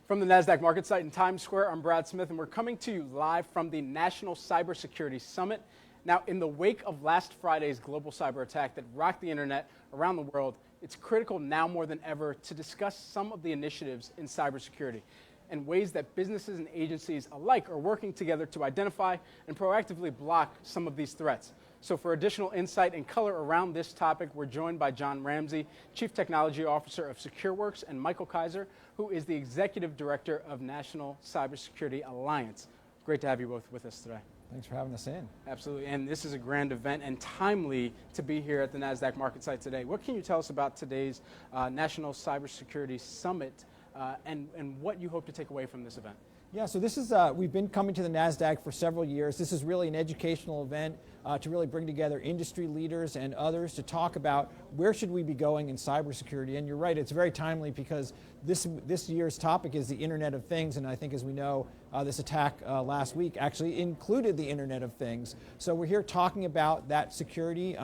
From the Nasdaq market site in Times Square, I'm Brad Smith, and we're coming to you live from the National Cybersecurity Summit. Now, in the wake of last Friday's global cyber attack that rocked the internet around the world, it's critical now more than ever to discuss some of the initiatives in cybersecurity and ways that businesses and agencies alike are working together to identify and proactively block some of these threats. So for additional insight and color around this topic, we're joined by John Ramsey, Chief Technology Officer of SecureWorks, and Michael Kaiser, who is the Executive Director of National Cybersecurity Alliance. Great to have you both with us today. Thanks for having us in. Absolutely, and this is a grand event and timely to be here at the Nasdaq market site today. What can you tell us about today's National Cybersecurity Summit and what you hope to take away from this event? Yeah, so this is, we've been coming to the Nasdaq for several years. This is really an educational event to really bring together industry leaders and others to talk about where should we be going in cybersecurity. And you're right, it's very timely because this year's topic is the Internet of Things, and I think, as we know, this attack last week actually included the Internet of Things. So we're here talking about that security.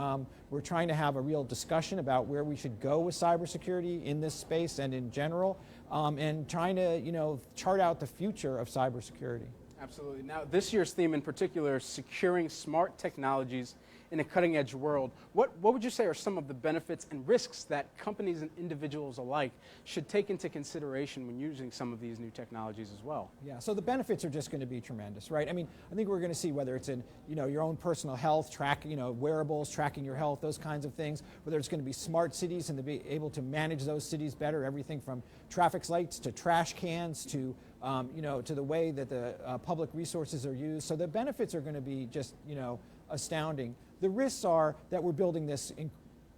We're trying to have a real discussion about where we should go with cybersecurity in this space and in general, and trying to, chart out the future of cybersecurity. Absolutely. Now, this year's theme in particular is securing smart technologies in a cutting-edge world. What would you say are some of the benefits and risks that companies and individuals alike should take into consideration when using some of these new technologies as well? Yeah, so the benefits are just going to be tremendous, right? I mean, I think we're going to see whether it's in, your own personal health, wearables, tracking your health, those kinds of things, whether it's going to be smart cities and to be able to manage those cities better, everything from traffic lights to trash cans to to the way that the public resources are used. So the benefits are going to be just, astounding. The risks are that we're building this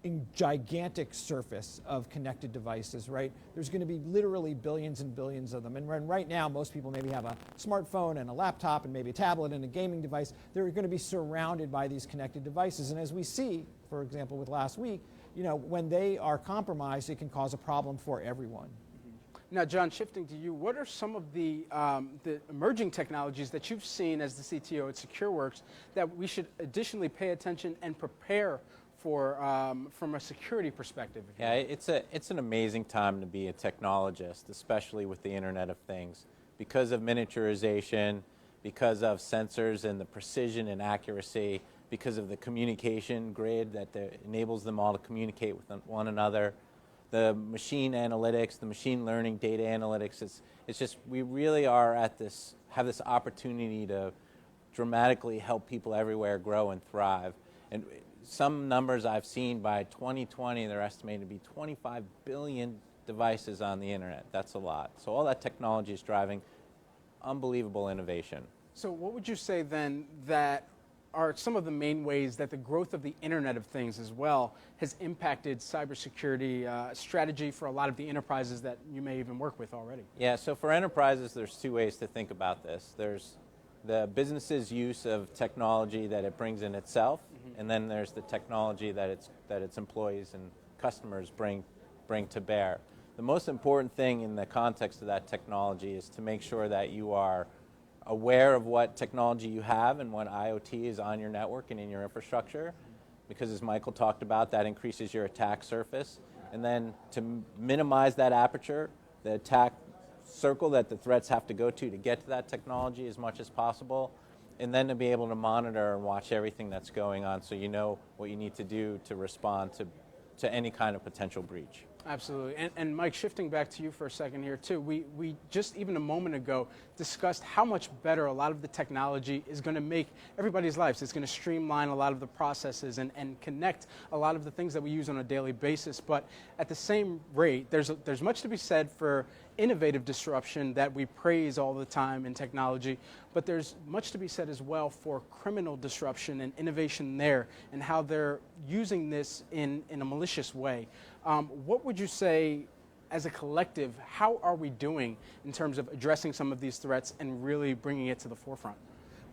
in gigantic surface of connected devices, right? There's going to be literally billions and billions of them. And right now, most people maybe have a smartphone and a laptop and maybe a tablet and a gaming device. They're going to be surrounded by these connected devices. And as we see, for example, with last week, when they are compromised, it can cause a problem for everyone. Now, John, shifting to you, what are some of the emerging technologies that you've seen as the CTO at SecureWorks that we should additionally pay attention and prepare for from a security perspective? Yeah, it's an amazing time to be a technologist, especially with the Internet of Things, because of miniaturization, because of sensors and the precision and accuracy, because of the communication grid that enables them all to communicate with one another. The machine analytics, the machine learning, data analytics, it's just, we really are have this opportunity to dramatically help people everywhere grow and thrive. And some numbers I've seen, by 2020, they're estimated to be 25 billion devices on the internet. That's a lot. So all that technology is driving unbelievable innovation. So what would you say then that are some of the main ways that the growth of the Internet of Things as well has impacted cybersecurity strategy for a lot of the enterprises that you may even work with already? Yeah, so for enterprises, there's two ways to think about this. There's the business's use of technology that it brings in itself, and then there's the technology that its employees and customers bring to bear. The most important thing in the context of that technology is to make sure that you are aware of what technology you have and what IoT is on your network and in your infrastructure, because as Michael talked about, that increases your attack surface. And then to minimize that aperture, the attack circle that the threats have to go to get to that technology as much as possible, and then to be able to monitor and watch everything that's going on so you know what you need to do to respond to any kind of potential breach. Absolutely. And Mike, shifting back to you for a second here too, we just even a moment ago discussed how much better a lot of the technology is going to make everybody's lives. It's going to streamline a lot of the processes and connect a lot of the things that we use on a daily basis. But at the same rate, there's much to be said for innovative disruption that we praise all the time in technology, but there's much to be said as well for criminal disruption and innovation there and how they're using this in a malicious way. What would you say, as a collective, how are we doing in terms of addressing some of these threats and really bringing it to the forefront?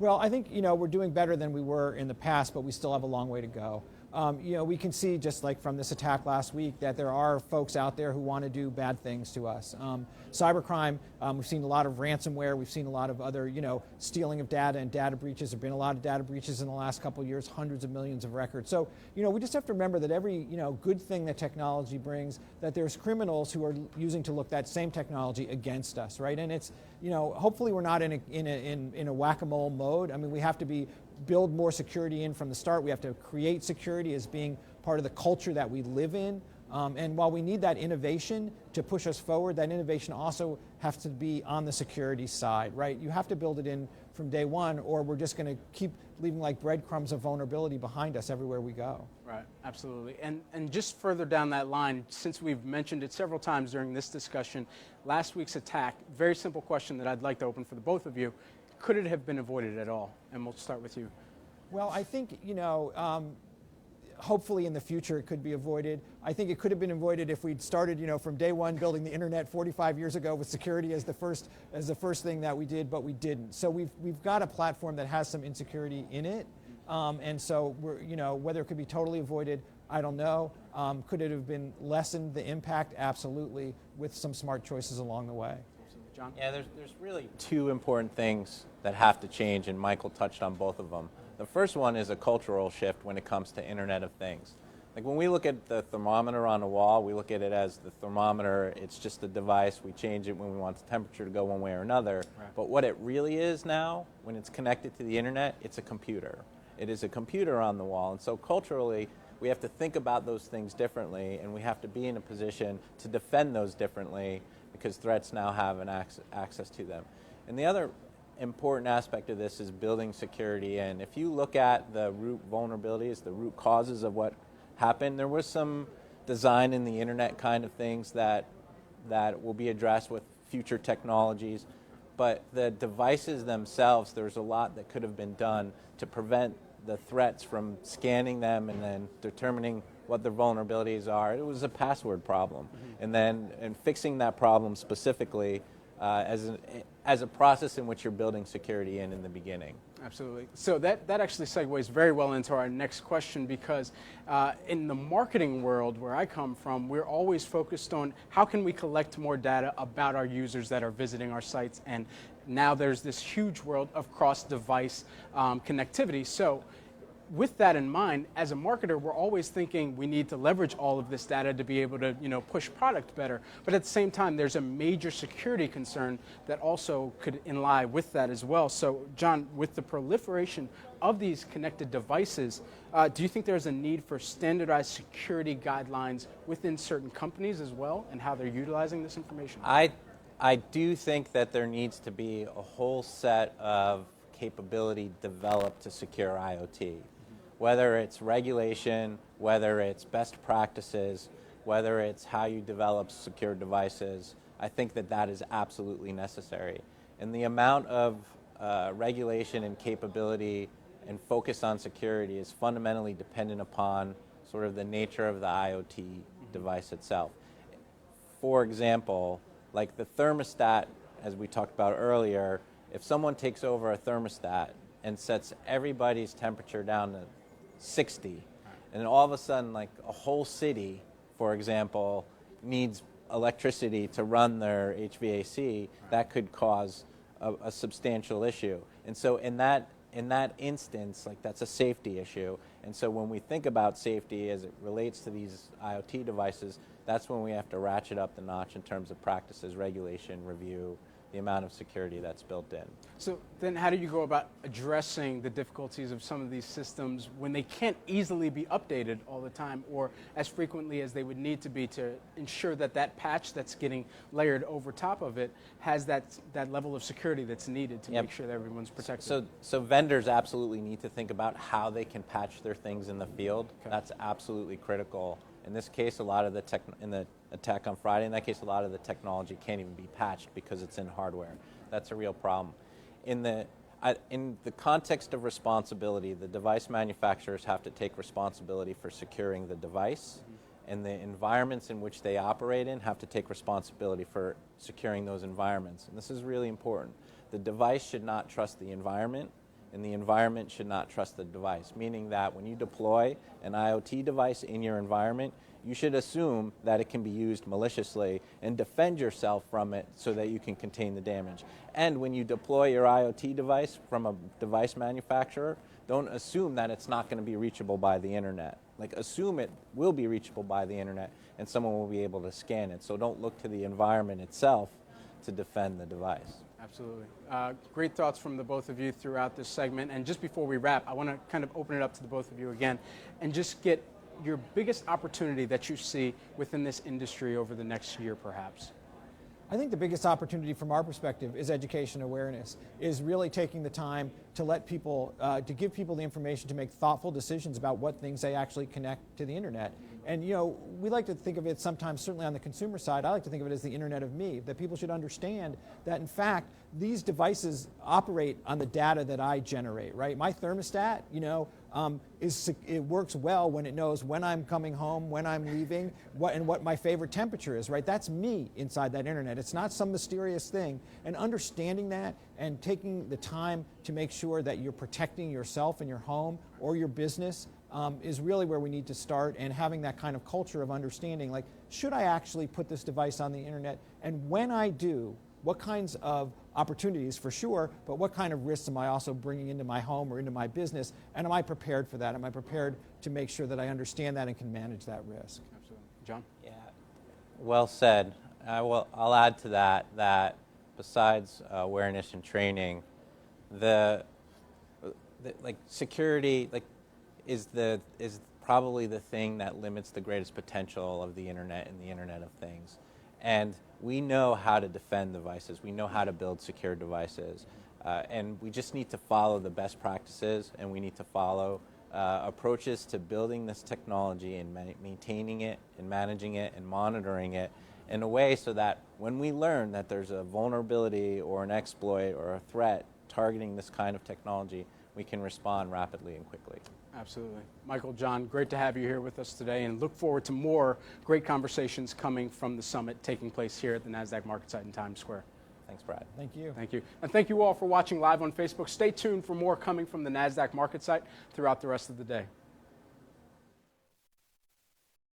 Well, I think, we're doing better than we were in the past, but we still have a long way to go. We can see just like from this attack last week that there are folks out there who want to do bad things to us. Cybercrime, we've seen a lot of ransomware, we've seen a lot of other, stealing of data and data breaches. There have been a lot of data breaches in the last couple of years, hundreds of millions of records. So, we just have to remember that every, good thing that technology brings, that there's criminals who are using to look that same technology against us, right? And it's, hopefully we're not in a whack-a-mole mode. I mean, we have to build more security in from the start. We have to create security as being part of the culture that we live in. And while we need that innovation to push us forward, that innovation also has to be on the security side, right? You have to build it in from day one, or we're just going to keep leaving like breadcrumbs of vulnerability behind us everywhere we go. Right, absolutely. And just further down that line, since we've mentioned it several times during this discussion, last week's attack, very simple question that I'd like to open for the both of you. Could it have been avoided at all? And we'll start with you. Well, I think, hopefully in the future it could be avoided. I think it could have been avoided if we'd started, from day one building the internet 45 years ago with security as the first thing that we did, but we didn't. So we've got a platform that has some insecurity in it, and so we're, whether it could be totally avoided, I don't know. Could it have been lessened the impact? Absolutely, with some smart choices along the way. John? Yeah, there's really two important things that have to change, and Michael touched on both of them. The first one is a cultural shift when it comes to Internet of Things. Like when we look at the thermometer on the wall, we look at it as the thermometer, it's just a device, we change it when we want the temperature to go one way or another. Right. But what it really is now, when it's connected to the internet, it's a computer. It is a computer on the wall, and so culturally, we have to think about those things differently, and we have to be in a position to defend those differently because threats now have an access to them. And the other important aspect of this is building security in. If you look at the root vulnerabilities, the root causes of what happened, there was some design in the internet kind of things that will be addressed with future technologies. But the devices themselves, there's a lot that could have been done to prevent the threats from scanning them and then determining what their vulnerabilities are. It was a password problem. And then fixing that problem specifically as a process in which you're building security in the beginning. Absolutely. So that actually segues very well into our next question because in the marketing world where I come from, we're always focused on how can we collect more data about our users that are visiting our sites, and now there's this huge world of cross-device connectivity. So with that in mind, as a marketer, we're always thinking we need to leverage all of this data to be able to, push product better. But at the same time, there's a major security concern that also could lie with that as well. So, John, with the proliferation of these connected devices, do you think there's a need for standardized security guidelines within certain companies as well, and how they're utilizing this information? I do think that there needs to be a whole set of capability developed to secure IoT. Whether it's regulation, whether it's best practices, whether it's how you develop secure devices, I think that is absolutely necessary. And the amount of regulation and capability and focus on security is fundamentally dependent upon sort of the nature of the IoT device itself. For example, like the thermostat, as we talked about earlier, if someone takes over a thermostat and sets everybody's temperature down to 60, and all of a sudden, like a whole city, for example, needs electricity to run their HVAC, that could cause a substantial issue. And so in that instance, like that's a safety issue. And so when we think about safety as it relates to these IoT devices, that's when we have to ratchet up the notch in terms of practices, regulation, review, the amount of security that's built in. So then how do you go about addressing the difficulties of some of these systems when they can't easily be updated all the time or as frequently as they would need to be to ensure that that patch that's getting layered over top of it has that level of security that's needed to make sure that everyone's protected? So vendors absolutely need to think about how they can patch their things in the field. Okay. That's absolutely critical. In this case, a lot of in the attack on Friday, in that case, a lot of the technology can't even be patched because it's in hardware. That's a real problem. In the context of responsibility, the device manufacturers have to take responsibility for securing the device, and the environments in which they operate in have to take responsibility for securing those environments. And this is really important. The device should not trust the environment, and the environment should not trust the device, meaning that when you deploy an IoT device in your environment, you should assume that it can be used maliciously and defend yourself from it so that you can contain the damage. And when you deploy your IoT device from a device manufacturer, don't assume that it's not going to be reachable by the internet. Like, assume it will be reachable by the internet and someone will be able to scan it. So don't look to the environment itself to defend the device. Absolutely. Great thoughts from the both of you throughout this segment. And just before we wrap, I want to kind of open it up to the both of you again and just get your biggest opportunity that you see within this industry over the next year, perhaps. I think the biggest opportunity from our perspective is education awareness, is really taking the time to let people, to give people the information to make thoughtful decisions about what things they actually connect to the internet. And you know, we like to think of it sometimes, certainly on the consumer side, I like to think of it as the Internet of Me, that people should understand that in fact, these devices operate on the data that I generate, right? My thermostat, you know, it works well when it knows when I'm coming home, when I'm leaving, what my favorite temperature is, right? That's me inside that internet. It's not some mysterious thing. And understanding that and taking the time to make sure that you're protecting yourself and your home or your business is really where we need to start, and having that kind of culture of understanding, like, should I actually put this device on the internet? And when I do, what kinds of opportunities, for sure, but what kind of risks am I also bringing into my home or into my business? And am I prepared for that? Am I prepared to make sure that I understand that and can manage that risk? Absolutely. John? Yeah, well said. I'll add to that besides awareness and training, like security, like is probably the thing that limits the greatest potential of the internet and the Internet of Things. And we know how to defend devices. We know how to build secure devices. And we just need to follow the best practices, and we need to follow approaches to building this technology and maintaining it and managing it and monitoring it in a way so that when we learn that there's a vulnerability or an exploit or a threat targeting this kind of technology, we can respond rapidly and quickly. Absolutely. Michael, John, great to have you here with us today, and look forward to more great conversations coming from the summit taking place here at the Nasdaq market site in Times Square. Thanks, Brad. Thank you. Thank you. And thank you all for watching live on Facebook. Stay tuned for more coming from the Nasdaq market site throughout the rest of the day.